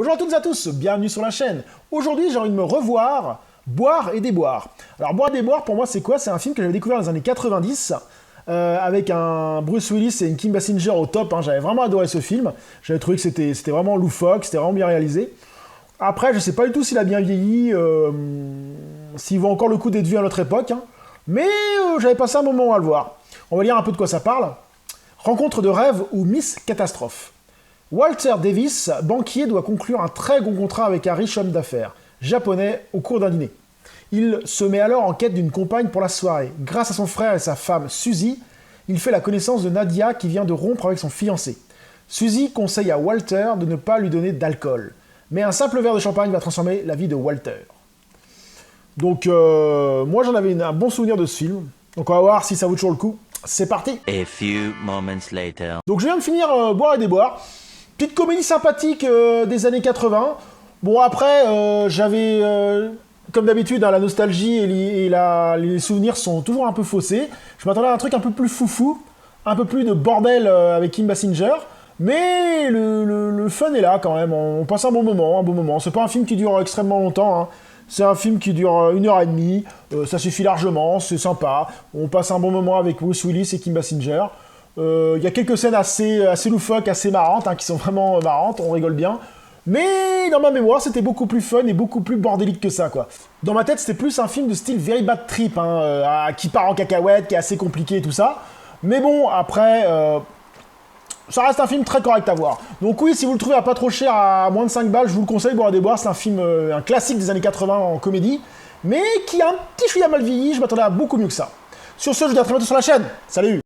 Bonjour à toutes et à tous, bienvenue sur la chaîne. Aujourd'hui, j'ai envie de me revoir, boire et déboire. Alors, boire et déboire, pour moi, c'est quoi? C'est un film que j'avais découvert dans les années 90, avec un Bruce Willis et une Kim Basinger au top. J'avais vraiment adoré ce film. J'avais trouvé que c'était vraiment loufoque, c'était vraiment bien réalisé. Après, je sais pas du tout s'il a bien vieilli, s'il vaut encore le coup d'être vu à notre époque, mais j'avais passé un moment à le voir. On va lire un peu de quoi ça parle. Rencontre de rêve ou Miss Catastrophe. Walter Davis, banquier, doit conclure un très gros contrat avec un riche homme d'affaires, japonais, au cours d'un dîner. Il se met alors en quête d'une compagne pour la soirée. Grâce à son frère et sa femme, Suzy, il fait la connaissance de Nadia qui vient de rompre avec son fiancé. Suzy conseille à Walter de ne pas lui donner d'alcool. Mais un simple verre de champagne va transformer la vie de Walter. Donc, moi j'en avais un bon souvenir de ce film. Donc on va voir si ça vaut toujours le coup. C'est parti. A few moments later. Donc je viens de finir Boire et déboire. Petite comédie sympathique des années 80. Bon, après, j'avais, comme d'habitude, la nostalgie et les souvenirs sont toujours un peu faussés. Je m'attendais à un truc un peu plus foufou, un peu plus de bordel avec Kim Basinger. Mais le fun est là quand même. On passe un bon moment. C'est pas un film qui dure extrêmement longtemps. C'est un film qui dure 1h30. Ça suffit largement, c'est sympa. On passe un bon moment avec Bruce Willis et Kim Basinger. Il y a quelques scènes assez loufoques, assez marrantes, qui sont vraiment marrantes, on rigole bien. Mais dans ma mémoire, c'était beaucoup plus fun et beaucoup plus bordélique que ça, quoi. Dans ma tête, c'était plus un film de style Very Bad Trip, qui part en cacahuète, qui est assez compliqué et tout ça. Mais bon, après, ça reste un film très correct à voir. Donc oui, si vous le trouvez à pas trop cher, à moins de 5 balles, je vous le conseille, Boire et déboire. C'est un film, un classique des années 80 en comédie, mais qui a un petit chouïa mal vieilli, je m'attendais à beaucoup mieux que ça. Sur ce, je vous dis à très bientôt sur la chaîne. Salut!